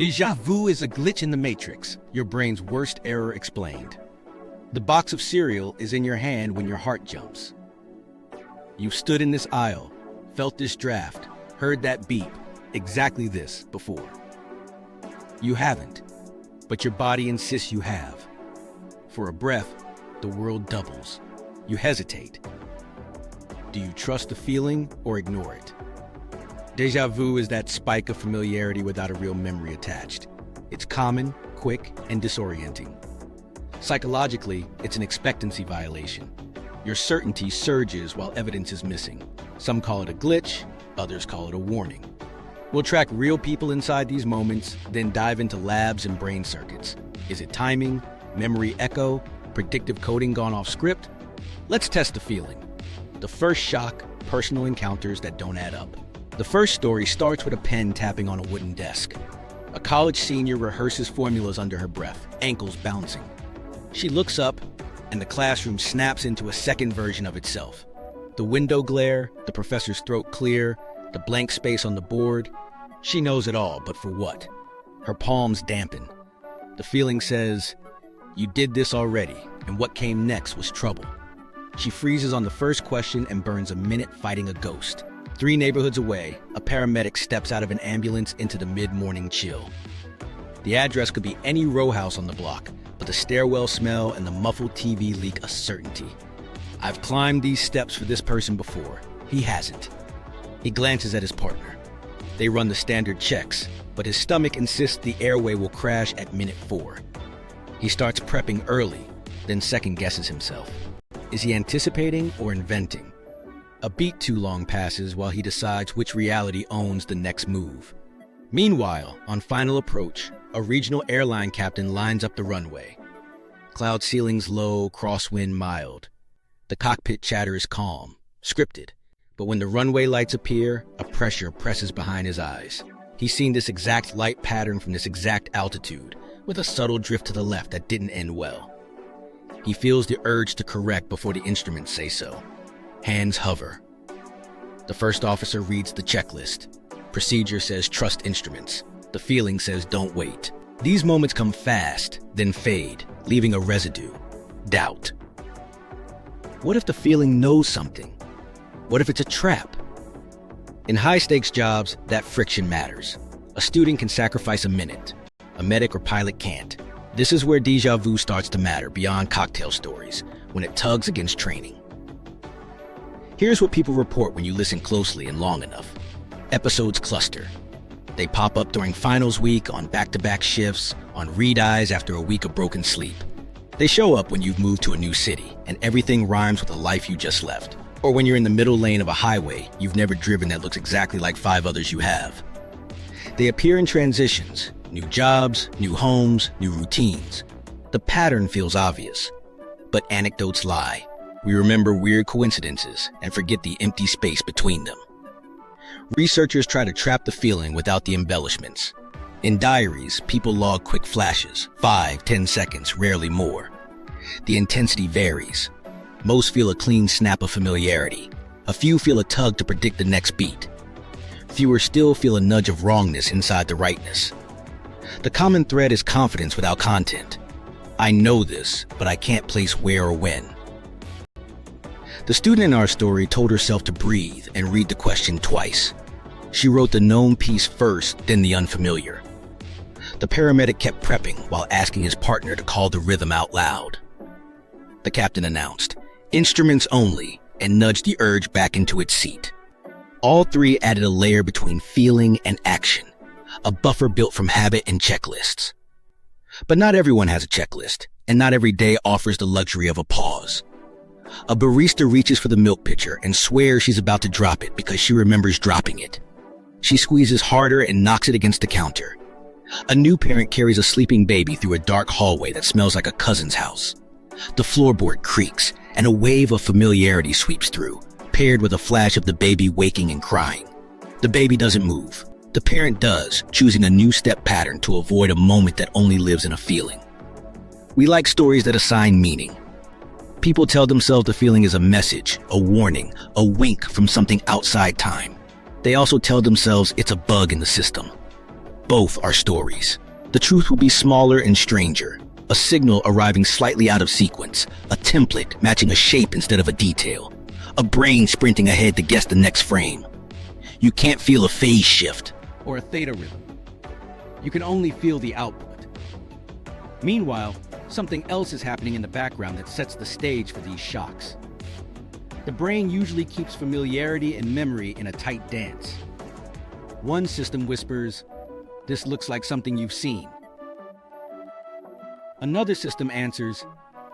Déjà vu is a glitch in the matrix, your brain's worst error explained. The box of cereal is in your hand when your heart jumps. You've stood in this aisle, felt this draft, heard that beep, exactly this before. You haven't, but your body insists you have. For a breath, the world doubles. You hesitate. Do you trust the feeling or ignore it? Déjà vu is that spike of familiarity without a real memory attached. It's common, quick, and disorienting. Psychologically, it's an expectancy violation. Your certainty surges while evidence is missing. Some call it a glitch, others call it a warning. We'll track real people inside these moments, then dive into labs and brain circuits. Is it timing, memory echo, predictive coding gone off script? Let's test the feeling. The first shock, personal encounters that don't add up. The first story starts with a pen tapping on a wooden desk. A college senior rehearses formulas under her breath, ankles bouncing. She looks up, and the classroom snaps into a second version of itself. The window glare, the professor's throat clear, the blank space on the board. She knows it all, but for what? Her palms dampen. The feeling says, "You did this already, and what came next was trouble." She freezes on the first question and burns a minute fighting a ghost. 3 neighborhoods away, a paramedic steps out of an ambulance into the mid-morning chill. The address could be any row house on the block, but the stairwell smell and the muffled TV leak a certainty. I've climbed these steps for this person before. He hasn't. He glances at his partner. They run the standard checks, but his stomach insists the airway will crash at minute 4. He starts prepping early, then second-guesses himself. Is he anticipating or inventing? A beat too long passes while he decides which reality owns the next move. Meanwhile, on final approach, a regional airline captain lines up the runway. Cloud ceilings low, crosswind mild. The cockpit chatter is calm, scripted, but when the runway lights appear, a pressure presses behind his eyes. He's seen this exact light pattern from this exact altitude, with a subtle drift to the left that didn't end well. He feels the urge to correct before the instruments say so. Hands hover. The first officer reads the checklist. Procedure says trust instruments. The feeling says don't wait. These moments come fast, then fade, leaving a residue. Doubt. What if the feeling knows something? What if it's a trap? In high-stakes jobs, that friction matters. A student can sacrifice a minute. A medic or pilot can't. This is where déjà vu starts to matter beyond cocktail stories, when it tugs against training. Here's what people report when you listen closely and long enough. Episodes cluster. They pop up during finals week, on back-to-back shifts, on read-eyes after a week of broken sleep. They show up when you've moved to a new city and everything rhymes with a life you just left. Or when you're in the middle lane of a highway you've never driven that looks exactly like 5 others you have. They appear in transitions, new jobs, new homes, new routines. The pattern feels obvious, but anecdotes lie. We remember weird coincidences and forget the empty space between them. Researchers try to trap the feeling without the embellishments. In diaries, people log quick flashes, 5-10 seconds, rarely more. The intensity varies. Most feel a clean snap of familiarity. A few feel a tug to predict the next beat. Fewer still feel a nudge of wrongness inside the rightness. The common thread is confidence without content. I know this, but I can't place where or when. The student in our story told herself to breathe and read the question twice. She wrote the known piece first, then the unfamiliar. The paramedic kept prepping while asking his partner to call the rhythm out loud. The captain announced, "Instruments only," and nudged the urge back into its seat. All 3 added a layer between feeling and action, a buffer built from habit and checklists. But not everyone has a checklist, and not every day offers the luxury of a pause. A barista reaches for the milk pitcher and swears she's about to drop it because she remembers dropping it. She squeezes harder and knocks it against the counter. A new parent carries a sleeping baby through a dark hallway that smells like a cousin's house. The floorboard creaks, and a wave of familiarity sweeps through, paired with a flash of the baby waking and crying. The baby doesn't move. The parent does, choosing a new step pattern to avoid a moment that only lives in a feeling. We like stories that assign meaning. People tell themselves the feeling is a message, a warning, a wink from something outside time. They also tell themselves it's a bug in the system. Both are stories. The truth will be smaller and stranger. A signal arriving slightly out of sequence. A template matching a shape instead of a detail. A brain sprinting ahead to guess the next frame. You can't feel a phase shift or a theta rhythm. You can only feel the output. Meanwhile, something else is happening in the background that sets the stage for these shocks. The brain usually keeps familiarity and memory in a tight dance. One system whispers, "This looks like something you've seen." Another system answers,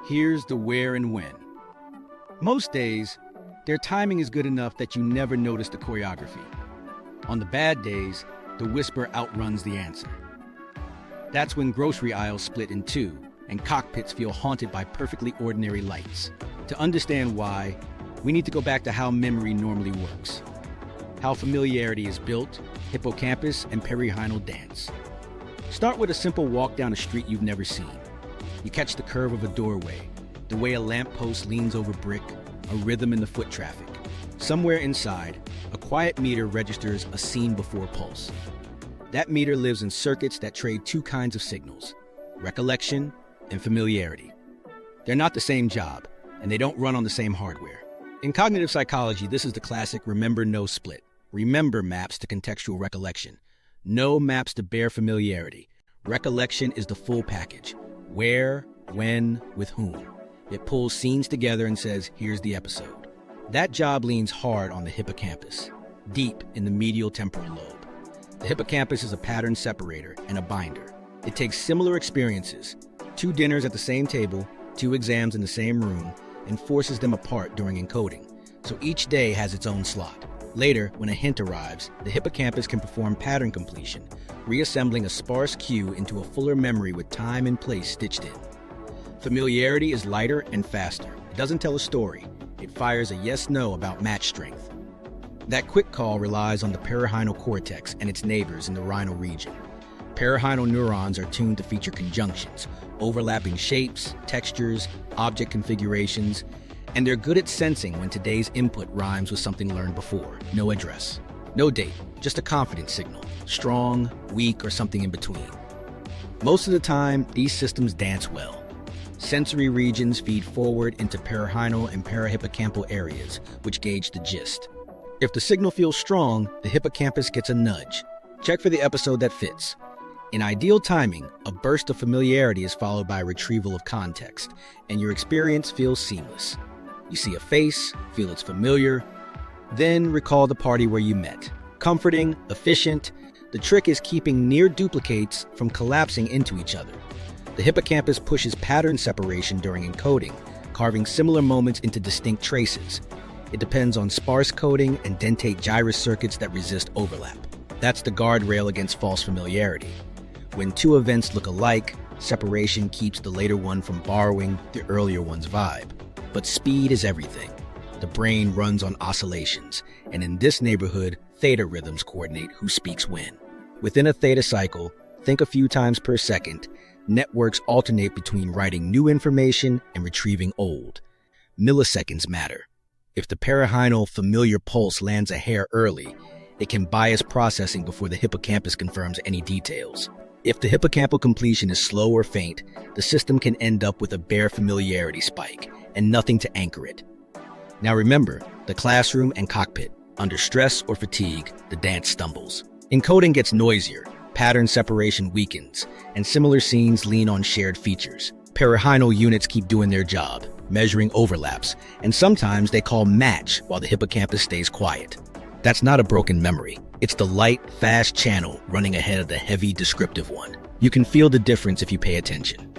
"Here's the where and when." Most days, their timing is good enough that you never notice the choreography. On the bad days, the whisper outruns the answer. That's when grocery aisles split in two and cockpits feel haunted by perfectly ordinary lights. To understand why, we need to go back to how memory normally works. How familiarity is built, hippocampus and perirhinal dance. Start with a simple walk down a street you've never seen. You catch the curve of a doorway, the way a lamppost leans over brick, a rhythm in the foot traffic. Somewhere inside, a quiet meter registers a scene before pulse. That meter lives in circuits that trade two kinds of signals, recollection and familiarity. They're not the same job, and they don't run on the same hardware. In cognitive psychology, this is the classic remember-know split. Remember maps to contextual recollection. Know maps to bare familiarity. Recollection is the full package. Where, when, with whom. It pulls scenes together and says, here's the episode. That job leans hard on the hippocampus, deep in the medial temporal lobe. The hippocampus is a pattern separator and a binder. It takes similar experiences, 2 dinners at the same table, 2 exams in the same room, and forces them apart during encoding, so each day has its own slot. Later, when a hint arrives, the hippocampus can perform pattern completion, reassembling a sparse cue into a fuller memory with time and place stitched in. Familiarity is lighter and faster. It doesn't tell a story. It fires a yes-no about match strength. That quick call relies on the perirhinal cortex and its neighbors in the rhinal region. Perirhinal neurons are tuned to feature conjunctions, overlapping shapes, textures, object configurations, and they're good at sensing when today's input rhymes with something learned before. No address, no date, just a confidence signal, strong, weak, or something in between. Most of the time, these systems dance well. Sensory regions feed forward into perirhinal and parahippocampal areas, which gauge the gist. If the signal feels strong, the hippocampus gets a nudge. Check for the episode that fits. In ideal timing, a burst of familiarity is followed by a retrieval of context, and your experience feels seamless. You see a face, feel it's familiar, then recall the party where you met. Comforting, efficient, the trick is keeping near duplicates from collapsing into each other. The hippocampus pushes pattern separation during encoding, carving similar moments into distinct traces. It depends on sparse coding and dentate gyrus circuits that resist overlap. That's the guardrail against false familiarity. When 2 events look alike, separation keeps the later one from borrowing the earlier one's vibe. But speed is everything. The brain runs on oscillations, and in this neighborhood, theta rhythms coordinate who speaks when. Within a theta cycle, think a few times per second, networks alternate between writing new information and retrieving old. Milliseconds matter. If the perirhinal familiar pulse lands a hair early, it can bias processing before the hippocampus confirms any details. If the hippocampal completion is slow or faint, the system can end up with a bare familiarity spike and nothing to anchor it. Now remember, the classroom and cockpit. Under stress or fatigue, the dance stumbles. Encoding gets noisier, pattern separation weakens, and similar scenes lean on shared features. Perirhinal units keep doing their job, measuring overlaps, and sometimes they call match while the hippocampus stays quiet. That's not a broken memory. It's the light, fast channel running ahead of the heavy, descriptive one. You can feel the difference if you pay attention.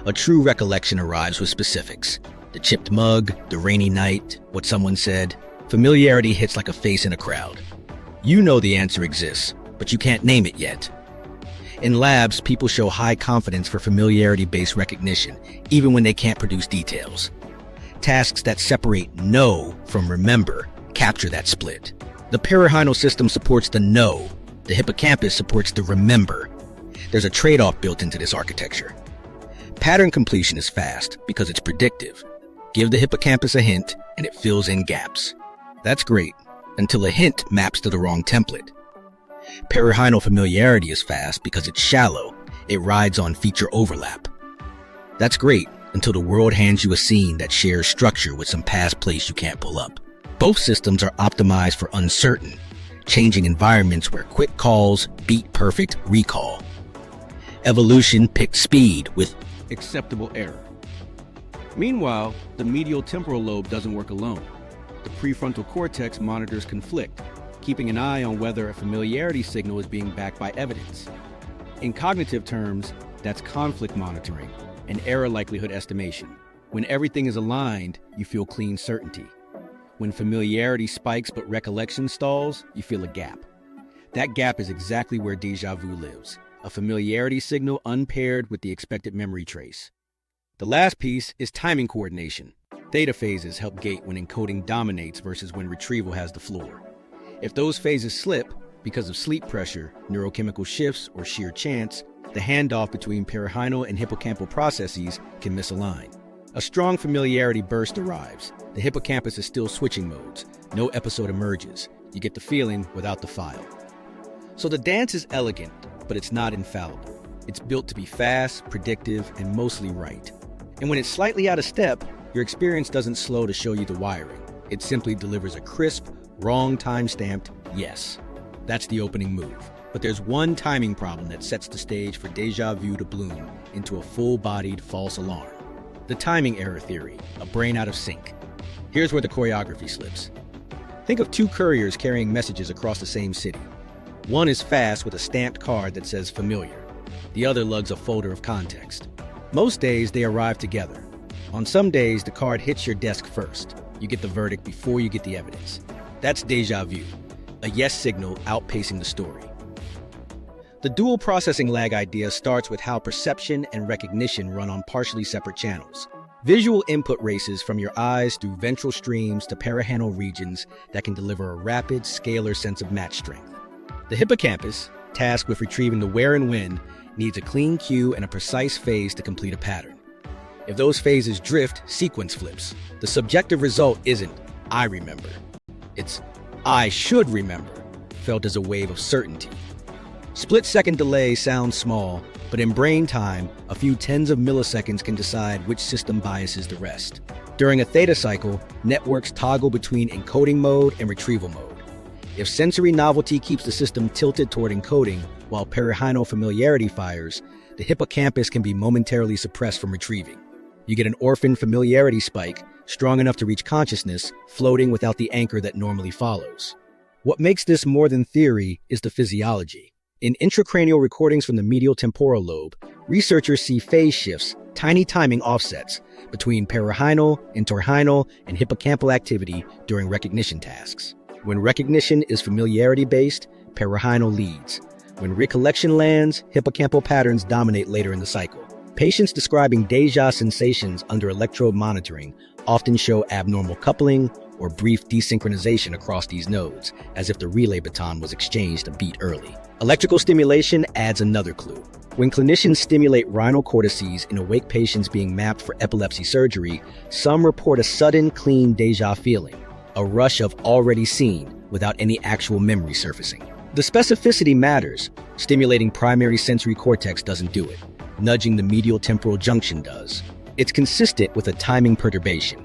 A true recollection arrives with specifics. The chipped mug, the rainy night, what someone said. Familiarity hits like a face in a crowd. You know the answer exists, but you can't name it yet. In labs, people show high confidence for familiarity-based recognition, even when they can't produce details. Tasks that separate know from remember capture that split. The perirhinal system supports the know. The hippocampus supports the remember. There's a trade-off built into this architecture. Pattern completion is fast because it's predictive. Give the hippocampus a hint and it fills in gaps. That's great, until a hint maps to the wrong template. Perirhinal familiarity is fast because it's shallow. It rides on feature overlap. That's great until the world hands you a scene that shares structure with some past place you can't pull up. Both systems are optimized for uncertain, changing environments where quick calls beat perfect recall. Evolution picked speed with acceptable error. Meanwhile, the medial temporal lobe doesn't work alone. The prefrontal cortex monitors conflict, keeping an eye on whether a familiarity signal is being backed by evidence. In cognitive terms, that's conflict monitoring and error likelihood estimation. When everything is aligned, you feel clean certainty. When familiarity spikes but recollection stalls, you feel a gap. That gap is exactly where déjà vu lives, a familiarity signal unpaired with the expected memory trace. The last piece is timing coordination. Theta phases help gate when encoding dominates versus when retrieval has the floor. If those phases slip because of sleep pressure, neurochemical shifts, or sheer chance, the handoff between perirhinal and hippocampal processes can misalign. A strong familiarity burst arrives. The hippocampus is still switching modes. No episode emerges. You get the feeling without the file. So the dance is elegant, but it's not infallible. It's built to be fast, predictive, and mostly right. And when it's slightly out of step, your experience doesn't slow to show you the wiring. It simply delivers a crisp, wrong time-stamped yes. That's the opening move. But there's one timing problem that sets the stage for déjà vu to bloom into a full-bodied false alarm. The timing error theory, a brain out of sync. Here's where the choreography slips. Think of two couriers carrying messages across the same city. One is fast with a stamped card that says familiar. The other lugs a folder of context. Most days they arrive together. On some days, the card hits your desk first. You get the verdict before you get the evidence. That's déjà vu, a yes signal outpacing the story. The dual processing lag idea starts with how perception and recognition run on partially separate channels. Visual input races from your eyes through ventral streams to perirhinal regions that can deliver a rapid, scalar sense of match strength. The hippocampus, tasked with retrieving the where and when, needs a clean cue and a precise phase to complete a pattern. If those phases drift, sequence flips. The subjective result isn't, I remember. It's, I should remember, felt as a wave of certainty. Split-second delay sounds small, but in brain time, a few tens of milliseconds can decide which system biases the rest. During a theta cycle, networks toggle between encoding mode and retrieval mode. If sensory novelty keeps the system tilted toward encoding, while perirhinal familiarity fires, the hippocampus can be momentarily suppressed from retrieving. You get an orphan familiarity spike, strong enough to reach consciousness, floating without the anchor that normally follows. What makes this more than theory is the physiology. In intracranial recordings from the medial temporal lobe, researchers see phase shifts, tiny timing offsets, between perirhinal, entorhinal, and hippocampal activity during recognition tasks. When recognition is familiarity-based, perirhinal leads. When recollection lands, hippocampal patterns dominate later in the cycle. Patients describing déjà sensations under electrode monitoring often show abnormal coupling or brief desynchronization across these nodes, as if the relay baton was exchanged a beat early. Electrical stimulation adds another clue. When clinicians stimulate rhinal cortices in awake patients being mapped for epilepsy surgery, some report a sudden, clean déjà feeling, a rush of already seen without any actual memory surfacing. The specificity matters. Stimulating primary sensory cortex doesn't do it. Nudging the medial temporal junction does. It's consistent with a timing perturbation.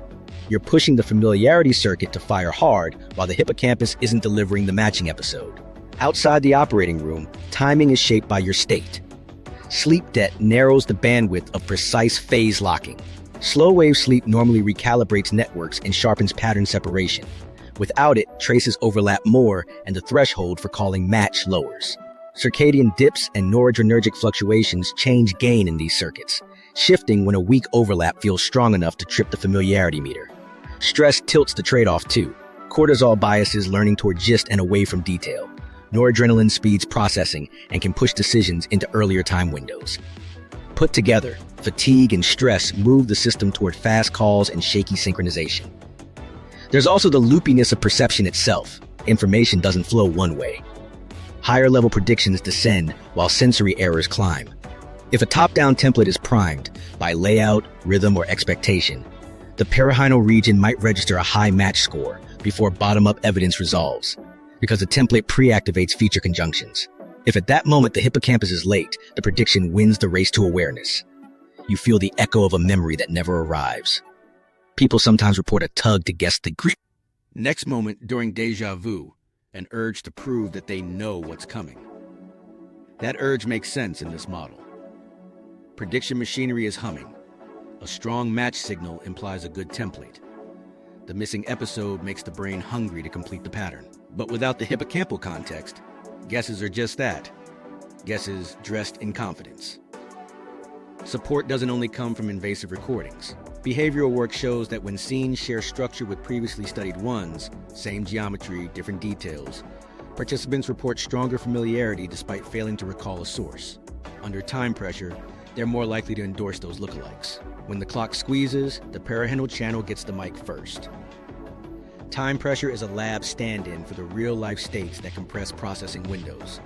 You're pushing the familiarity circuit to fire hard while the hippocampus isn't delivering the matching episode. Outside the operating room, timing is shaped by your state. Sleep debt narrows the bandwidth of precise phase locking. Slow-wave sleep normally recalibrates networks and sharpens pattern separation. Without it, traces overlap more and the threshold for calling match lowers. Circadian dips and noradrenergic fluctuations change gain in these circuits, shifting when a weak overlap feels strong enough to trip the familiarity meter. Stress tilts the trade-off too. Cortisol biases learning toward gist and away from detail. Noradrenaline speeds processing and can push decisions into earlier time windows. Put together, fatigue and stress move the system toward fast calls and shaky synchronization. There's also the loopiness of perception itself. Information doesn't flow one way. Higher level predictions descend while sensory errors climb. If a top-down template is primed by layout, rhythm, or expectation, the perirhinal region might register a high match score before bottom-up evidence resolves. because the template pre-activates feature conjunctions. If at that moment the hippocampus is late, the prediction wins the race to awareness. You feel the echo of a memory that never arrives. People sometimes report a tug to guess the grip. Next moment during déjà vu, an urge to prove that they know what's coming. That urge makes sense in this model. Prediction machinery is humming. A strong match signal implies a good template. The missing episode makes the brain hungry to complete the pattern. But without the hippocampal context, guesses are just that, guesses dressed in confidence. Support doesn't only come from invasive recordings. Behavioral work shows that when scenes share structure with previously studied ones, same geometry, different details, participants report stronger familiarity despite failing to recall a source. Under time pressure, they're more likely to endorse those lookalikes. When the clock squeezes, the perirhinal channel gets the mic first. Time pressure is a lab stand-in for the real-life states that compress processing windows.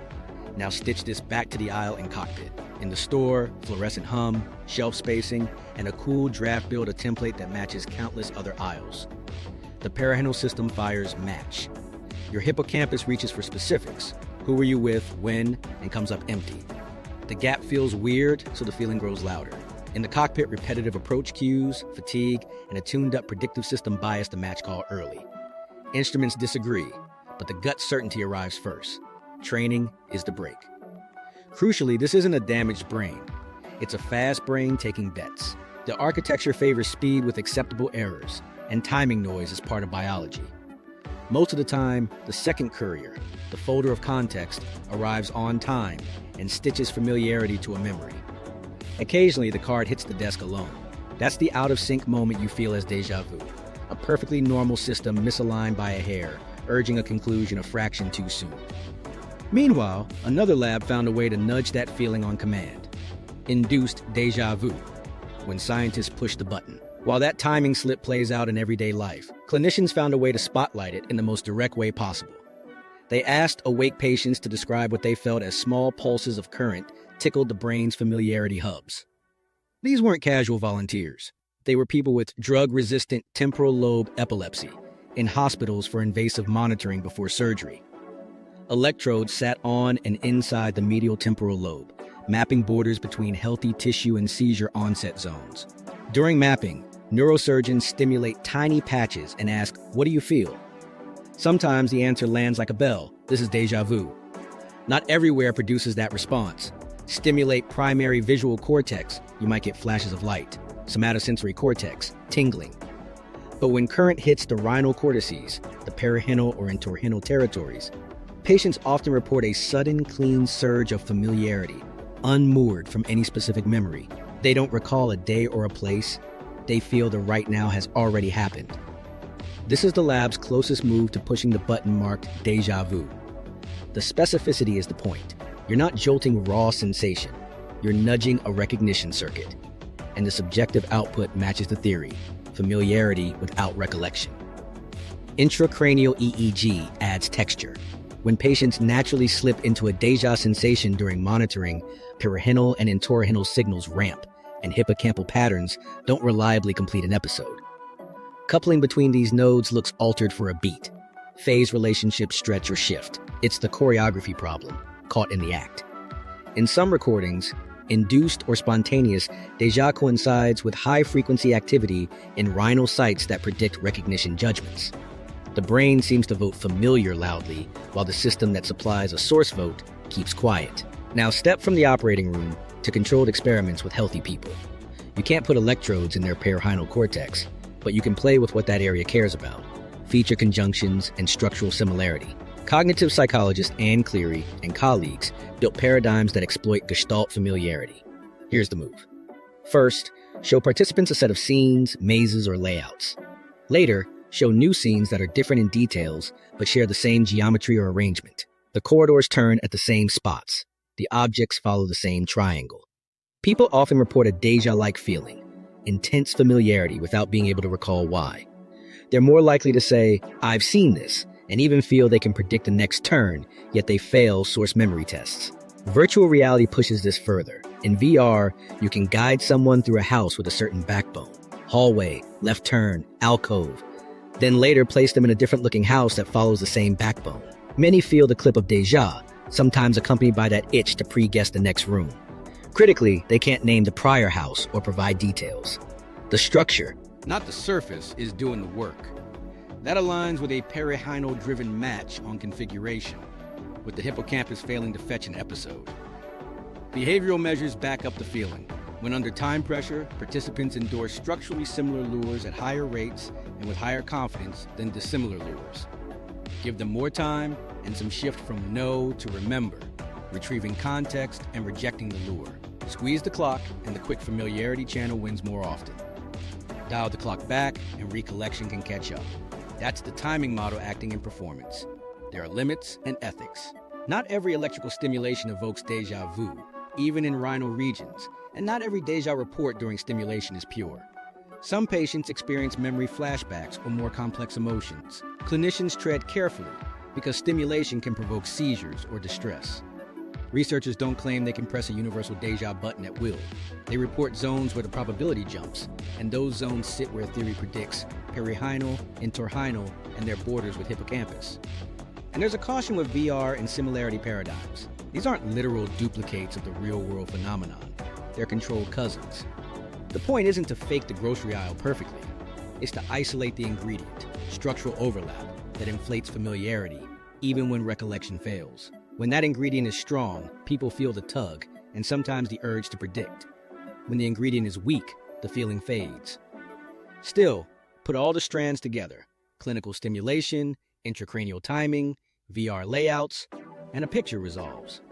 Now stitch this back to the aisle and cockpit. In the store, fluorescent hum, shelf spacing, and a cool draft build a template that matches countless other aisles. The perirhinal system fires match. Your hippocampus reaches for specifics. Who were you with, when, and comes up empty. The gap feels weird, so the feeling grows louder. In the cockpit, repetitive approach cues, fatigue, and a tuned-up predictive system bias the match call early. Instruments disagree, but the gut certainty arrives first. Training is the break. Crucially, this isn't a damaged brain. It's a fast brain taking bets. The architecture favors speed with acceptable errors, and timing noise is part of biology. Most of the time, the second courier, the folder of context, arrives on time and stitches familiarity to a memory. Occasionally, the card hits the desk alone. That's the out-of-sync moment you feel as déjà vu. A perfectly normal system misaligned by a hair, urging a conclusion a fraction too soon. Meanwhile, another lab found a way to nudge that feeling on command. Induced déjà vu, when scientists push the button. While that timing slip plays out in everyday life, clinicians found a way to spotlight it in the most direct way possible. They asked awake patients to describe what they felt as small pulses of current tickled the brain's familiarity hubs. These weren't casual volunteers. They were people with drug-resistant temporal lobe epilepsy in hospitals for invasive monitoring before surgery. Electrodes sat on and inside the medial temporal lobe, mapping borders between healthy tissue and seizure onset zones. During mapping, neurosurgeons stimulate tiny patches and ask, "What do you feel?" Sometimes the answer lands like a bell. This is déjà vu. Not everywhere produces that response. Stimulate primary visual cortex, you might get flashes of light. Somatosensory cortex, tingling. But when current hits the rhinal cortices, the perirhinal or entorhinal territories, patients often report a sudden, clean surge of familiarity, unmoored from any specific memory. They don't recall a day or a place. They feel the right now has already happened. This is the lab's closest move to pushing the button marked déjà vu. The specificity is the point. You're not jolting raw sensation. You're nudging a recognition circuit. And the subjective output matches the theory, familiarity without recollection. Intracranial EEG adds texture. When patients naturally slip into a déjà sensation during monitoring, perirhinal and entorhinal signals ramp, and hippocampal patterns don't reliably complete an episode. Coupling between these nodes looks altered for a beat. Phase relationships stretch or shift. It's the choreography problem, caught in the act. In some recordings, induced or spontaneous, déjà coincides with high-frequency activity in rhinal sites that predict recognition judgments. The brain seems to vote familiar loudly, while the system that supplies a source vote keeps quiet. Now step from the operating room to controlled experiments with healthy people. You can't put electrodes in their perirhinal cortex, but you can play with what that area cares about: feature conjunctions and structural similarity. Cognitive psychologist Anne Cleary and colleagues built paradigms that exploit Gestalt familiarity. Here's the move. First, show participants a set of scenes, mazes, or layouts. Later, show new scenes that are different in details, but share the same geometry or arrangement. The corridors turn at the same spots. The objects follow the same triangle. People often report a déjà-like feeling, intense familiarity without being able to recall why. They're more likely to say, "I've seen this," and even feel they can predict the next turn, yet they fail source memory tests. Virtual reality pushes this further. In VR, you can guide someone through a house with a certain backbone. Hallway, left turn, alcove. Then later place them in a different looking house that follows the same backbone. Many feel the clip of déjà, sometimes accompanied by that itch to pre-guess the next room. Critically, they can't name the prior house or provide details. The structure, not the surface, is doing the work. That aligns with a perirhinal-driven match on configuration, with the hippocampus failing to fetch an episode. Behavioral measures back up the feeling. When under time pressure, participants endorse structurally similar lures at higher rates and with higher confidence than dissimilar lures. Give them more time and some shift from know to remember, retrieving context and rejecting the lure. Squeeze the clock and the quick familiarity channel wins more often. Dial the clock back and recollection can catch up. That's the timing model acting in performance. There are limits and ethics. Not every electrical stimulation evokes déjà vu, even in rhinal regions, and not every déjà report during stimulation is pure. Some patients experience memory flashbacks or more complex emotions. Clinicians tread carefully because stimulation can provoke seizures or distress. Researchers don't claim they can press a universal déjà button at will. They report zones where the probability jumps, and those zones sit where theory predicts perirhinal, entorhinal, and their borders with hippocampus. And there's a caution with VR and similarity paradigms. These aren't literal duplicates of the real-world phenomenon. They're controlled cousins. The point isn't to fake the grocery aisle perfectly. It's to isolate the ingredient, structural overlap, that inflates familiarity, even when recollection fails. When that ingredient is strong, people feel the tug, and sometimes the urge to predict. When the ingredient is weak, the feeling fades. Still, put all the strands together: clinical stimulation, intracranial timing, VR layouts, and a picture resolves.